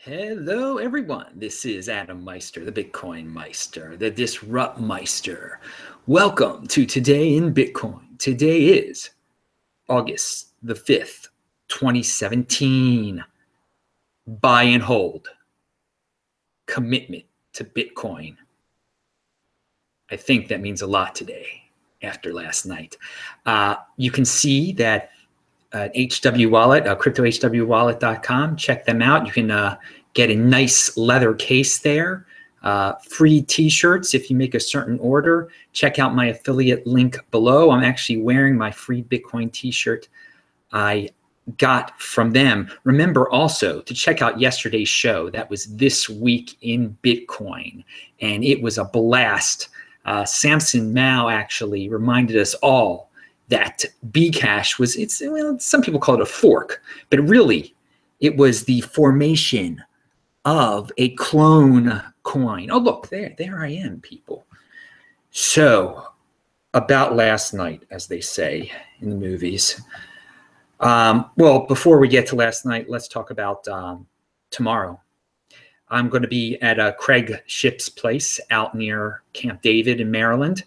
Hello, everyone. This is Adam Meister, the Bitcoin Meister, the Disrupt Meister. Welcome to Today in Bitcoin. Today is August the 5th, 2017. Buy and hold. Commitment to Bitcoin. I think that means a lot today after last night. You can see that HW Wallet, cryptohwwallet.com. Check them out. You can get a nice leather case there. Free t-shirts if you make a certain order. Check out my affiliate link below. I'm actually wearing my free Bitcoin t-shirt I got from them. Remember also to check out yesterday's show. That was This Week in Bitcoin, and it was a blast. Samson Mao actually reminded us all that Bcash was, some people call it a fork, but really it was the formation of a clone coin. Oh, look, there I am, people. So about last night, as they say in the movies. Well, before we get to last night, let's talk about tomorrow. I'm going to be at Craig Ship's place out near Camp David in Maryland.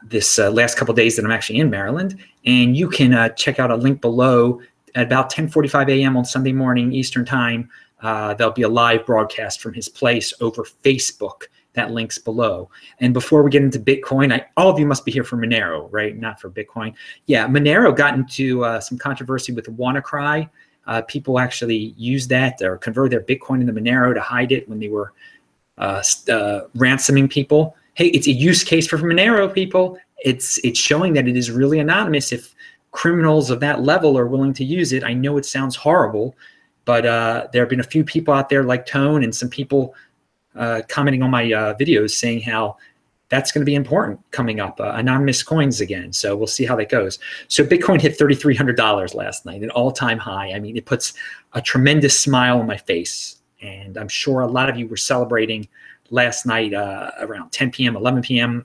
This last couple of days that I'm actually in Maryland, and you can check out a link below at about 10:45 a.m. on Sunday morning Eastern time. There'll be a live broadcast from his place over Facebook. That link's below. And before we get into Bitcoin, all of you must be here for Monero, right? Not for Bitcoin. Yeah, Monero got into some controversy with WannaCry. People actually used that or converted their Bitcoin into Monero to hide it when they were ransoming people. Hey, it's a use case for Monero, people. It's showing that it is really anonymous if criminals of that level are willing to use it. I know it sounds horrible, but there have been a few people out there like Tone and some people commenting on my videos saying how that's going to be important coming up, anonymous coins again. So we'll see how that goes. So Bitcoin hit $3,300 last night, an all-time high. I mean, it puts a tremendous smile on my face. And I'm sure a lot of you were celebrating last night around 10 p.m., 11 p.m.,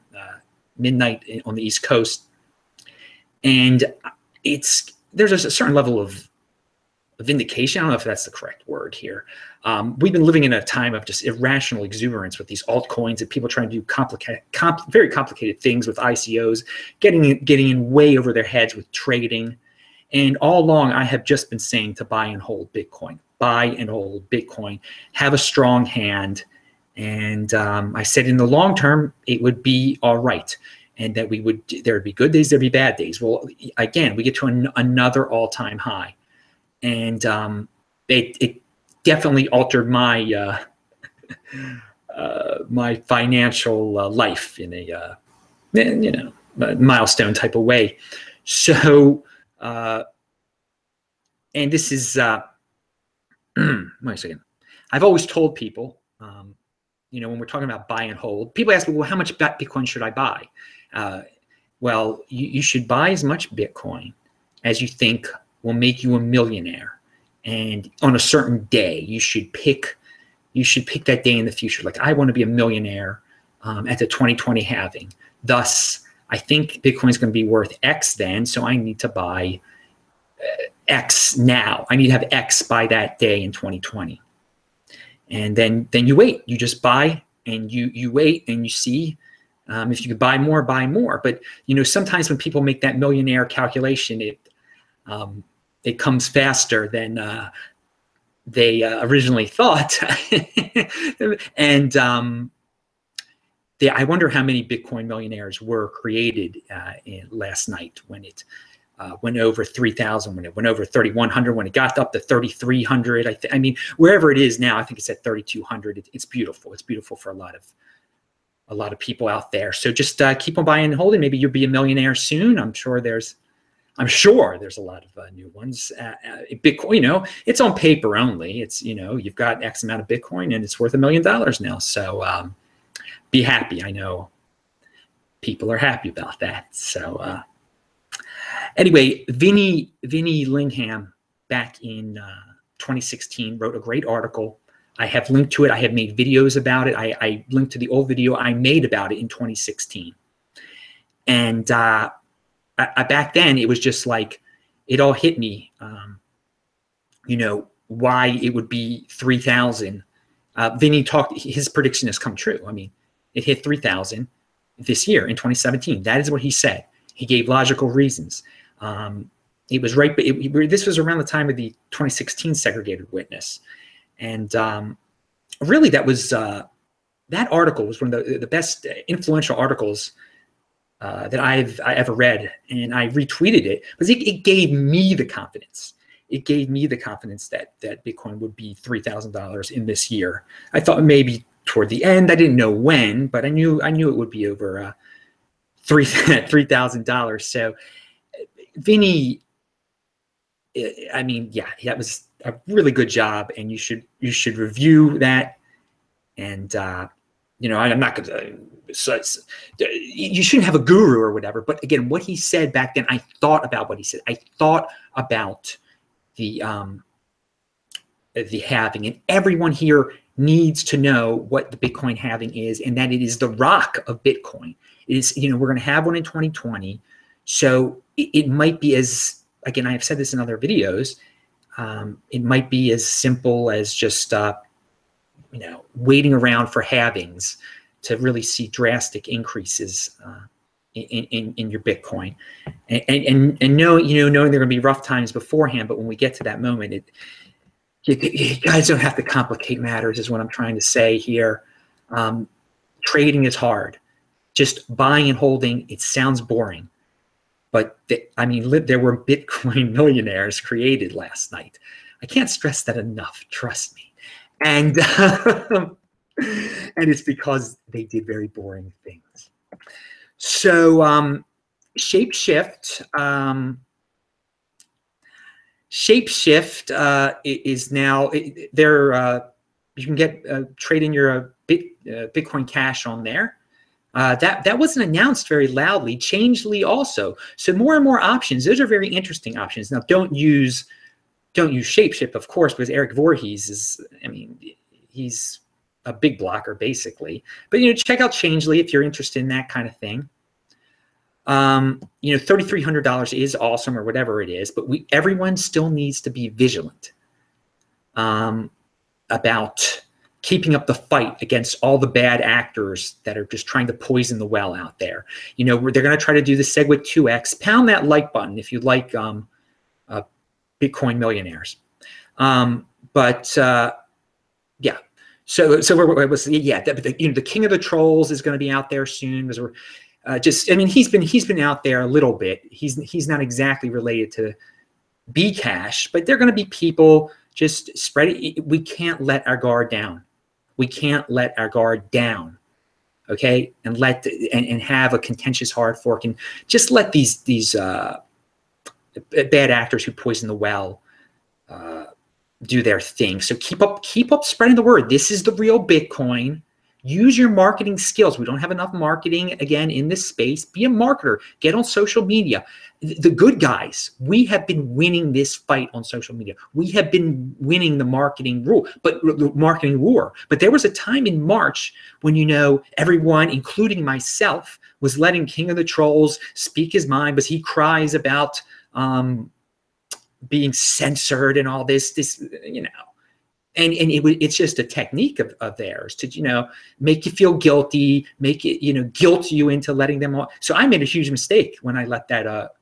midnight on the East Coast. And there's a certain level of vindication. I don't know if that's the correct word here. We've been living in a time of just irrational exuberance with these altcoins and people trying to do very complicated things with ICOs, getting in way over their heads with trading. And all along, I have just been saying to buy and hold Bitcoin. Buy and hold Bitcoin. Have a strong hand. And I said in the long term, it would be all right. And that there would be good days, there'd be bad days. Well, again, we get to another all-time high. And it definitely altered my my financial life in a milestone type of way. So, and this is wait a second. I've always told people, when we're talking about buy and hold, people ask me, well, how much Bitcoin should I buy? Well, you should buy as much Bitcoin as you think will make you a millionaire. And on a certain day, you should pick that day in the future. Like, I want to be a millionaire at the 2020 halving. Thus, I think Bitcoin is going to be worth X then, so I need to buy X now. I need to have X by that day in 2020. And then you wait. You just buy and you wait and you see if you could buy more, buy more. But sometimes when people make that millionaire calculation, it comes faster than they originally thought. And I wonder how many Bitcoin millionaires were created last night when it went over 3,000, when it went over 3,100, when it got up to 3,300. I mean, wherever it is now, I think it's at 3,200. It's beautiful. It's beautiful for a lot of people out there. So just keep on buying and holding. Maybe you'll be a millionaire soon. I'm sure there's a lot of new ones. Bitcoin, it's on paper only. It's, you've got X amount of Bitcoin and it's worth $1 million now. So be happy. I know people are happy about that. So anyway, Vinny Lingham back in 2016 wrote a great article. I have linked to it. I have made videos about it. I linked to the old video I made about it in 2016. And back then, it was just like, it all hit me. why it would be 3,000. Vinny talked, his prediction has come true. I mean, it hit 3,000 this year in 2017. That is what he said. He gave logical reasons. It was right, but this was around the time of the 2016 segregated witness. And really, that was that article was one of the best influential articles that I've ever read, and I retweeted it because it gave me the confidence. It gave me the confidence that Bitcoin would be $3,000 in this year. I thought maybe toward the end. I didn't know when, but I knew it would be over $3,000. So Vinny, I mean, yeah, that was a really good job, and you should review that. And you know, I'm not going to. So you shouldn't have a guru or whatever. But again, what he said back then, I thought about what he said. I thought about the halving, and everyone here needs to know what the Bitcoin halving is, and that it is the rock of Bitcoin. It is, you know, we're going to have one in 2020, so it might be as, again, I have said this in other videos, it might be as simple as just you know, waiting around for halvings to really see drastic increases in your Bitcoin, and knowing there are going to be rough times beforehand, but when we get to that moment, you guys don't have to complicate matters, is what I'm trying to say here. Trading is hard. Just buying and holding, it sounds boring, but I mean, there were Bitcoin millionaires created last night. I can't stress that enough. Trust me. And and it's because they did very boring things. So Shapeshift is now there. You can get trade in your Bitcoin Cash on there. That wasn't announced very loudly. Changely also. So more and more options. Those are very interesting options. Now don't use Shapeshift, of course, because Eric Voorhees is, I mean, he's a big blocker basically. But you know, check out Changely if you're interested in that kind of thing. You know, $3,300 is awesome, or whatever it is, but everyone still needs to be vigilant about keeping up the fight against all the bad actors that are just trying to poison the well out there. You know, they're going to try to do the SegWit 2x. Pound that like button if you like Bitcoin millionaires. Yeah. So the king of the trolls is going to be out there soon, because we're I mean, he's been out there a little bit. He's not exactly related to Bcash, but they're going to be people just spread it. We can't let our guard down. We can't let our guard down. Okay, and and have a contentious hard fork, and just let these bad actors who poison the well do their thing. So keep up spreading the word. This is the real Bitcoin. Use your marketing skills. We don't have enough marketing, again, in this space. Be a marketer. Get on social media. The good guys, we have been winning this fight on social media. We have been winning the marketing war. But there was a time in March when, you know, everyone, including myself, was letting King of the Trolls speak his mind, because he cries about being censored and all this, you know. And it's just a technique of theirs to, you know, make you feel guilty, make it, you know, guilt you into letting them all. So I made a huge mistake when I let that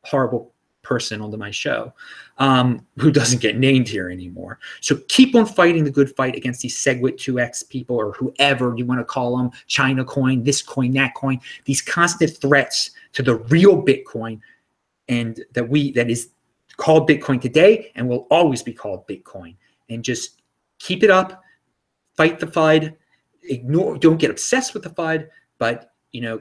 horrible person onto my show, who doesn't get named here anymore. So keep on fighting the good fight against these SegWit 2x people, or whoever you want to call them, China coin, this coin, that coin, these constant threats to the real Bitcoin, and that is called Bitcoin today and will always be called Bitcoin. And just keep it up, fight the FUD, don't get obsessed with the FUD, but, you know,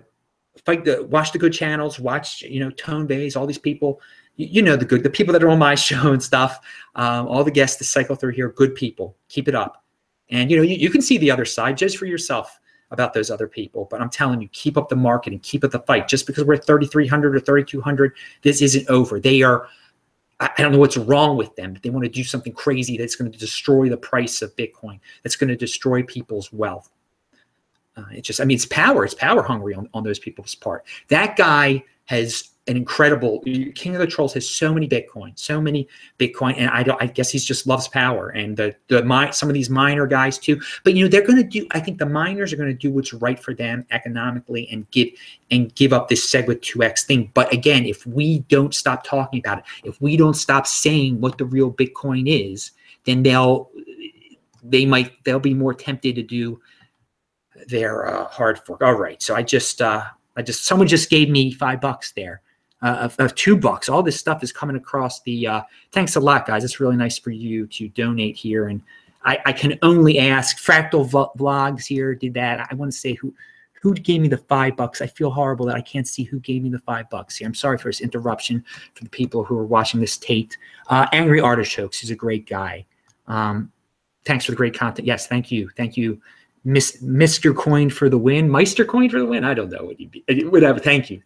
watch the good channels, watch, you know, Tone Bays, all these people, you know, the people that are on my show and stuff, all the guests that cycle through here, good people, keep it up. And, you know, you can see the other side, judge for yourself about those other people, but I'm telling you, keep up the marketing, keep up the fight. Just because we're at 3,300 or 3,200, this isn't over. They are, I don't know what's wrong with them, but they want to do something crazy that's going to destroy the price of Bitcoin, that's going to destroy people's wealth. It's just, I mean, it's power hungry on those people's part. That guy has an incredible King of the Trolls has so many Bitcoin, and I guess he just loves power, and some of these miner guys too. But they're going to do. I think the miners are going to do what's right for them economically and give up this SegWit 2x thing. But again, if we don't stop talking about it, if we don't stop saying what the real Bitcoin is, then they'll be more tempted to do their hard fork. All right, so someone just gave me $5 there. Of $2. All this stuff is coming across the thanks a lot, guys. It's really nice for you to donate here, and I can only ask. Fractal Vlogs here did that. I want to say who gave me the $5. I feel horrible that I can't see who gave me the $5 here. I'm sorry for this interruption for the people who are watching this tape. Angry Artichokes is a great guy. Thanks for the great content. Yes, thank you, Mr. Coin for the win, Meister Coin for the win. I don't know what you'd be. Whatever. Thank you,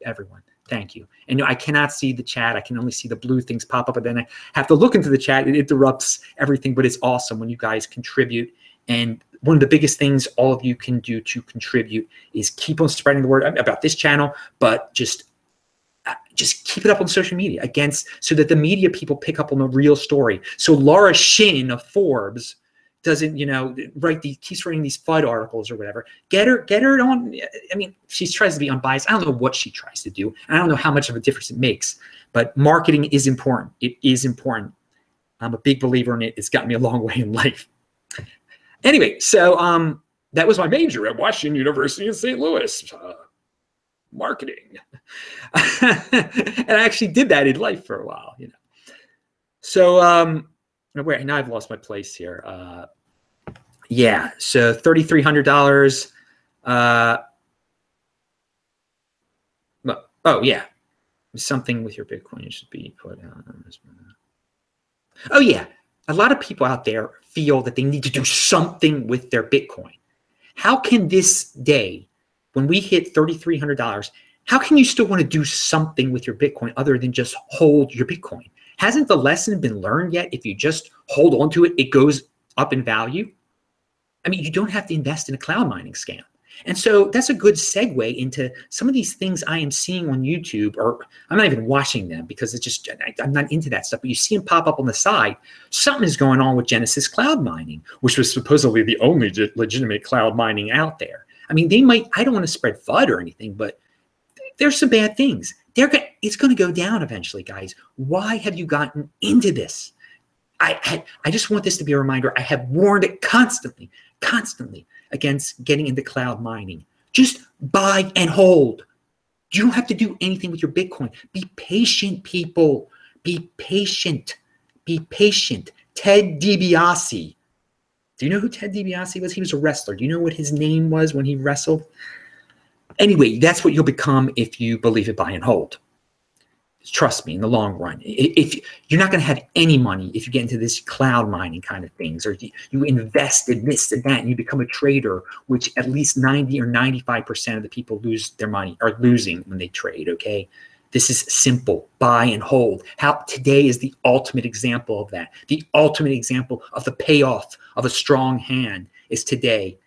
everyone. Thank you. And I cannot see the chat. I can only see the blue things pop up, and then I have to look into the chat. It interrupts everything, but it's awesome when you guys contribute. And one of the biggest things all of you can do to contribute is keep on spreading the word about this channel, but just keep it up on social media so that the media people pick up on the real story. So Laura Shin of Forbes doesn't, keeps writing these FUD articles or whatever. Get her on. I mean, she tries to be unbiased. I don't know what she tries to do. I don't know how much of a difference it makes, but marketing is important. It is important. I'm a big believer in it. It's gotten me a long way in life. Anyway, so that was my major at Washington University in St. Louis, marketing. And I actually did that in life for a while, So, wait, now I've lost my place here. Yeah, so $3,300. Oh yeah, something with your Bitcoin should be put on. Oh yeah, a lot of people out there feel that they need to do something with their Bitcoin. How can this day, when we hit $3,300, how can you still want to do something with your Bitcoin other than just hold your Bitcoin? Hasn't the lesson been learned yet? If you just hold on to it, it goes up in value. I mean, you don't have to invest in a cloud mining scam. And so that's a good segue into some of these things I am seeing on YouTube, or I'm not even watching them because it's just, I'm not into that stuff, but you see them pop up on the side. Something is going on with Genesis Cloud Mining, which was supposedly the only legitimate cloud mining out there. I mean, I don't want to spread FUD or anything, but there's some bad things. It's going to go down eventually, guys. Why have you gotten into this? I just want this to be a reminder. I have warned it constantly against getting into cloud mining. Just buy and hold. You don't have to do anything with your Bitcoin. Be patient, people. Be patient. Be patient. Ted DiBiase. Do you know who Ted DiBiase was? He was a wrestler. Do you know what his name was when he wrestled? Anyway, that's what you'll become if you believe it, buy and hold. Trust me, in the long run, if you're not going to have any money if you get into this cloud mining kind of things, or you invest in this and that, and you become a trader, which at least 90 or 95% of the people lose their money, are losing when they trade. Okay, this is simple: buy and hold. Today is the ultimate example of that. The ultimate example of the payoff of a strong hand is today.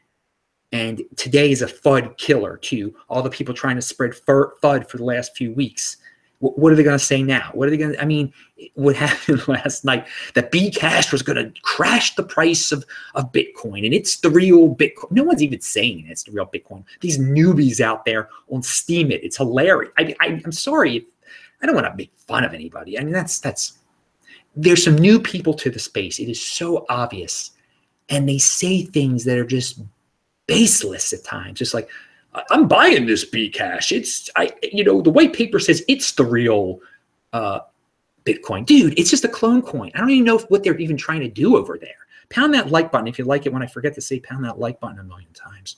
And today is a FUD killer too. All the people trying to spread FUD for the last few weeks. What are they going to say now? What are they going to? I mean, what happened last night? That Bcash was going to crash the price of Bitcoin, and it's the real Bitcoin. No one's even saying it's the real Bitcoin. These newbies out there on Steam it. It's hilarious. I'm sorry. I don't want to make fun of anybody. I mean, there's some new people to the space. It is so obvious, and they say things that are just baseless at times. Just like, I'm buying this Bcash. The white paper says it's the real Bitcoin. Dude, it's just a clone coin. I don't even know what they're even trying to do over there. Pound that like button if you like it. When I forget to say pound that like button a million times.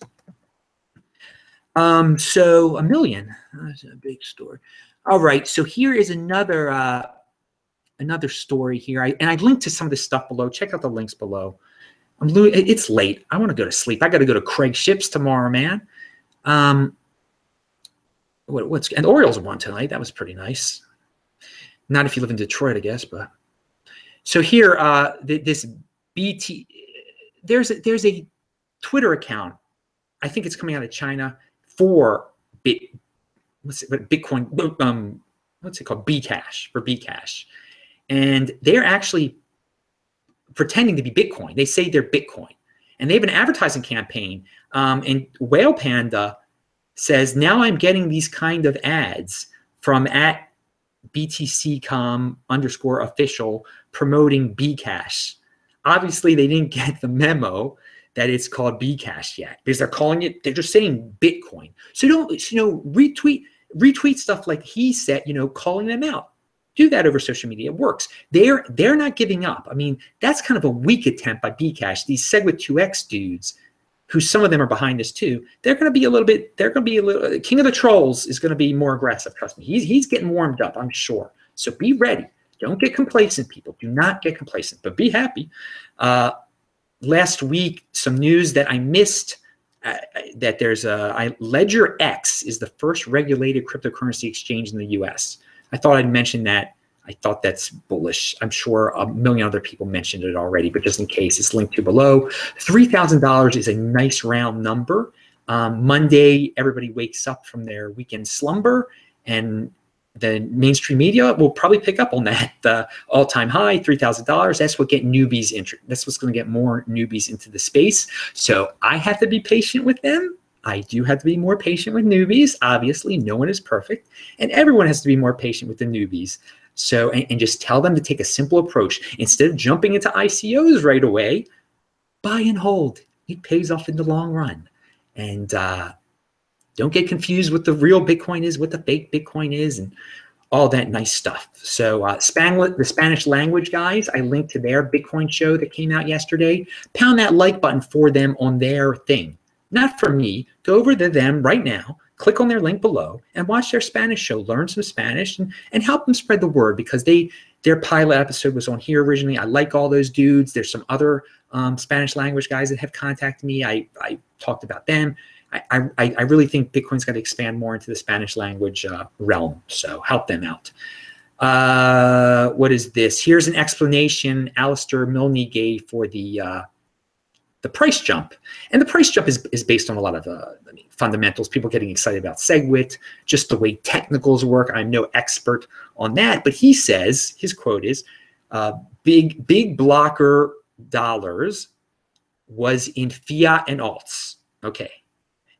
So a million. That's a big story. All right. So here is another story here. I linked to some of this stuff below. Check out the links below. It's late. I want to go to sleep. I got to go to Craig Ships tomorrow, man. And the Orioles won tonight. That was pretty nice. Not if you live in Detroit, I guess. But so here, this BT, there's a Twitter account. I think it's coming out of China for Bitcoin, what's it called? Bcash, for Bcash. And they're actually pretending to be Bitcoin. They say they're Bitcoin. And they have an advertising campaign. And Whale Panda says, now I'm getting these kind of ads from at BTC.com_official promoting Bcash. Obviously, they didn't get the memo that it's called Bcash yet, because they're just saying Bitcoin. So don't, retweet stuff like he said, calling them out. Do that over social media. It works. They're not giving up. I mean, that's kind of a weak attempt by Bcash. These Segwit2x dudes, who some of them are behind this too, they're going to be a little, King of the Trolls is going to be more aggressive. Trust me. He's getting warmed up, I'm sure. So be ready. Don't get complacent, people. Do not get complacent, but be happy. Last week, some news that I missed, that there's Ledger X is the first regulated cryptocurrency exchange in the US. I thought I'd mention that. I thought that's bullish. I'm sure a million other people mentioned it already, but just in case, it's linked to below. $3,000 is a nice round number. Monday, everybody wakes up from their weekend slumber, and the mainstream media will probably pick up on that. The all-time high, $3,000. That's what that's what's going to get more newbies into the space. So I have to be patient with them. I do have to be more patient with newbies. Obviously, no one is perfect, and everyone has to be more patient with the newbies. So, and just tell them to take a simple approach. Instead of jumping into ICOs right away, buy and hold. It pays off in the long run. And don't get confused what the real Bitcoin is, what the fake Bitcoin is, and all that nice stuff. So the Spanish language guys, I linked to their Bitcoin show that came out yesterday. Pound that like button for them on their thing. Not for me. Go over to them right now, click on their link below, and watch their Spanish show. Learn some Spanish and help them spread the word, because their pilot episode was on here originally. I like all those dudes. There's some other Spanish language guys that have contacted me. I talked about them. I really think Bitcoin's got to expand more into the Spanish language realm. So help them out. What is this? Here's an explanation Alistair Milne gave for the price jump. And the price jump is based on a lot of fundamentals, people getting excited about SegWit, just the way technicals work. I'm no expert on that, but he says, his quote is, big blocker dollars was in fiat and alts. Okay.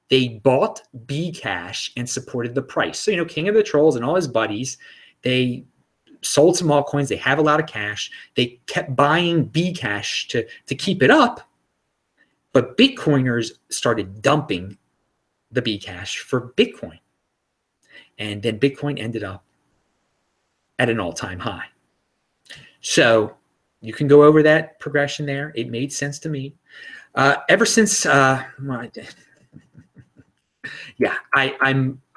They bought Bcash and supported the price. So, King of the Trolls and all his buddies, they sold some altcoins. They have a lot of cash. They kept buying Bcash to keep it up. But Bitcoiners started dumping the Bcash for Bitcoin. And then Bitcoin ended up at an all-time high. So you can go over that progression there. It made sense to me. Ever since, I'm not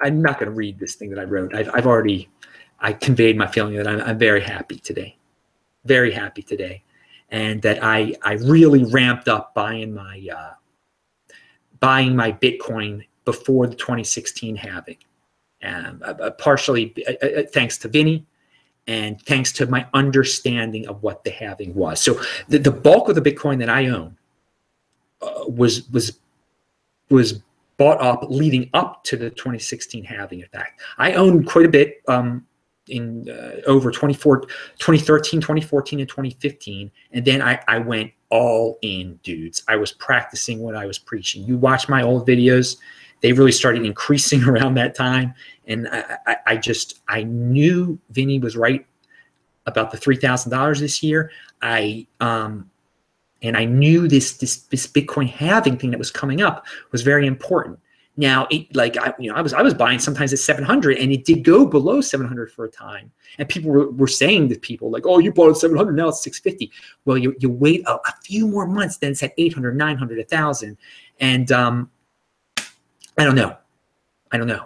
going to read this thing that I wrote. I conveyed my feeling that I'm very happy today. Very happy today. And that I really ramped up buying my Bitcoin before the 2016 halving, partially thanks to Vinny, and thanks to my understanding of what the halving was. So the bulk of the Bitcoin that I own was bought up leading up to the 2016 halving. In fact, I owned quite a bit. In over 2013, 2014, and 2015. And then I went all in, dudes. I was practicing what I was preaching. You watch my old videos, they really started increasing around that time. And I knew Vinny was right about the $3,000 this year. And I knew this Bitcoin halving thing that was coming up was very important. Now, I was buying sometimes at 700, and it did go below 700 for a time. And people were saying to people like, "Oh, you bought it at 700, now it's 650." Well, you wait a few more months, then it's at 800, 900, 1,000, and I don't know.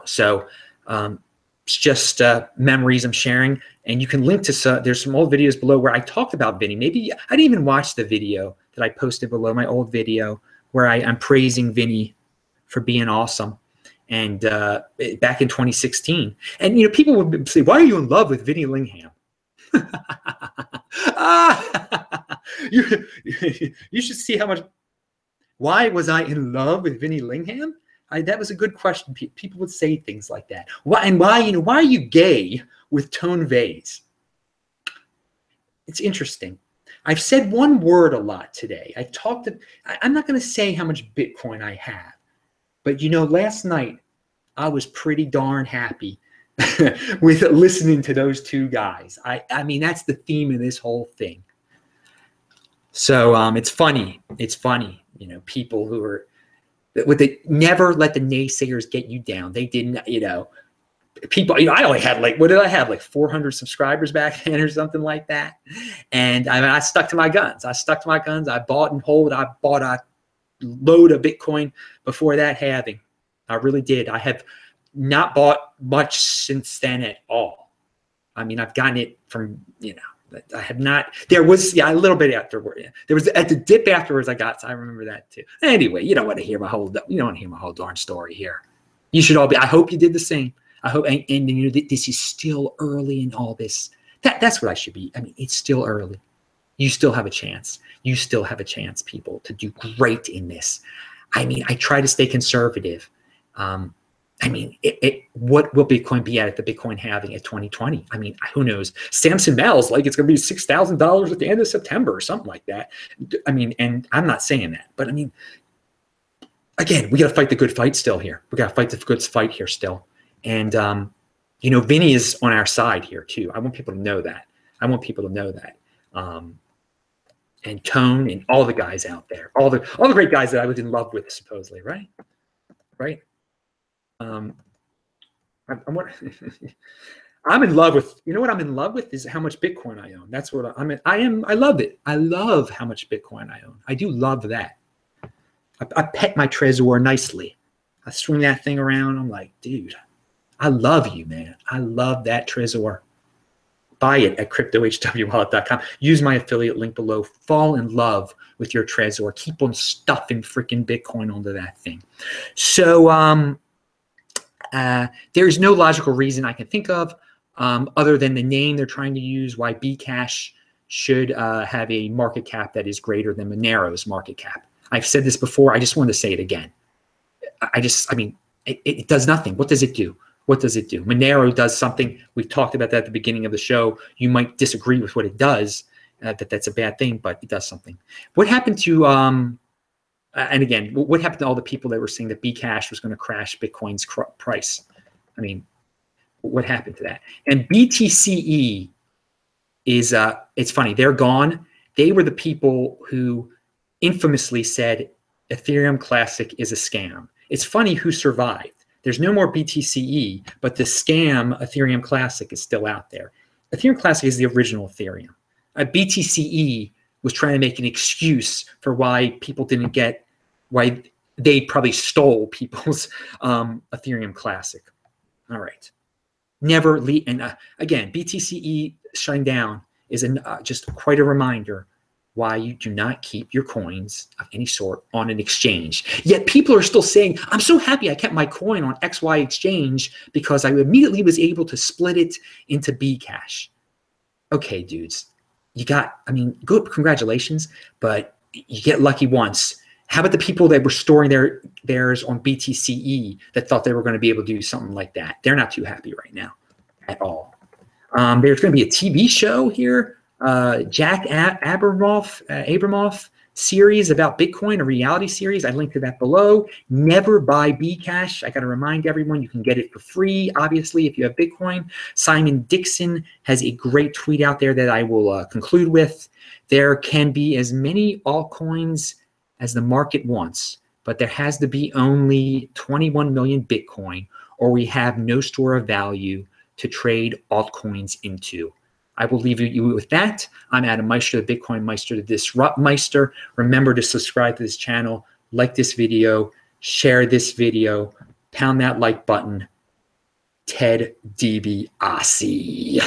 So it's just memories I'm sharing, and you can link to there's some old videos below where I talked about Vinny. Maybe I didn't even watch the video that I posted below, my old video where I'm praising Vinny for being awesome, and back in 2016. And people would say, "Why are you in love with Vinny Lingham?" You should see how much. Why was I in love with Vinny Lingham? That was a good question. People would say things like that. Why are you gay with tone vase? It's interesting. I've said one word a lot today. I'm not going to say how much Bitcoin I have, but last night I was pretty darn happy with listening to those two guys. I mean, that's the theme of this whole thing. So it's funny. It's funny, people who are, never let the naysayers get you down. They didn't, people, I only had what did I have? 400 subscribers back then or something like that. And I stuck to my guns. I bought and hold. I bought a load of Bitcoin before that halving. I really did. I have not bought much since then at all. I mean, I've gotten it from, I have not. There was a little bit afterward. There was at the dip afterwards. I remember that too. Anyway, you don't want to hear my whole darn story here. You should all be. I hope you did the same. I hope, and this is still early in all this. That's what I should be. I mean, it's still early. You still have a chance. You still have a chance, people, to do great in this. I mean, I try to stay conservative. I mean, what will Bitcoin be at the Bitcoin halving at 2020? I mean, who knows? Samson Mel's it's going to be $6,000 at the end of September or something like that. I mean, and I'm not saying that, but I mean, again, we got to fight the good fight still here. We got to fight the good fight here still. And, Vinny is on our side here too. I want people to know that. And Tone and all the guys out there, all the great guys that I was in love with, supposedly, right? I'm in love with, what I'm in love with is how much Bitcoin I own. That's what I love it. I love how much Bitcoin I own. I do love that. I pet my Trezor nicely. I swing that thing around. I'm like, dude, I love you, man. I love that Trezor. Buy it at cryptohwallet.com. Use my affiliate link below. Fall in love with your Trezor. Keep on stuffing freaking Bitcoin onto that thing. So, there's no logical reason I can think of other than the name they're trying to use why Bcash should have a market cap that is greater than Monero's market cap. I've said this before. I just wanted to say it again. I mean, it does nothing. What does it do? Monero does something. We've talked about that at the beginning of the show. You might disagree with what it does, that's a bad thing, but it does something. What happened to and again, what happened to all the people that were saying that Bcash was going to crash Bitcoin's price? I mean, what happened to that? And BTCE is, it's funny, they're gone. They were the people who infamously said Ethereum Classic is a scam. It's funny who survived. There's no more BTCE, but the scam Ethereum Classic is still out there. Ethereum Classic is the original Ethereum. BTCE was trying to make an excuse for why people didn't get, why they probably stole people's Ethereum Classic. All right. Never leave. And again, BTCE shutting down is just quite a reminder why you do not keep your coins of any sort on an exchange. Yet people are still saying, I'm so happy I kept my coin on XY exchange because I immediately was able to split it into Bcash. Okay, dudes, good, congratulations, but you get lucky once. How about the people that were storing theirs on BTCE that thought they were going to be able to do something like that? They're not too happy right now at all. There's going to be a TV show here, Jack Abramoff series about Bitcoin, a reality series. I linked to that below. Never buy Bcash. I got to remind everyone you can get it for free, obviously, if you have Bitcoin. Simon Dixon has a great tweet out there that I will conclude with. There can be as many altcoins as the market wants, but there has to be only 21 million Bitcoin, or we have no store of value to trade altcoins into. I will leave you with that. I'm Adam Meister, the Bitcoin Meister, the Disrupt Meister. Remember to subscribe to this channel, like this video, share this video, pound that like button. Ted DiBiase.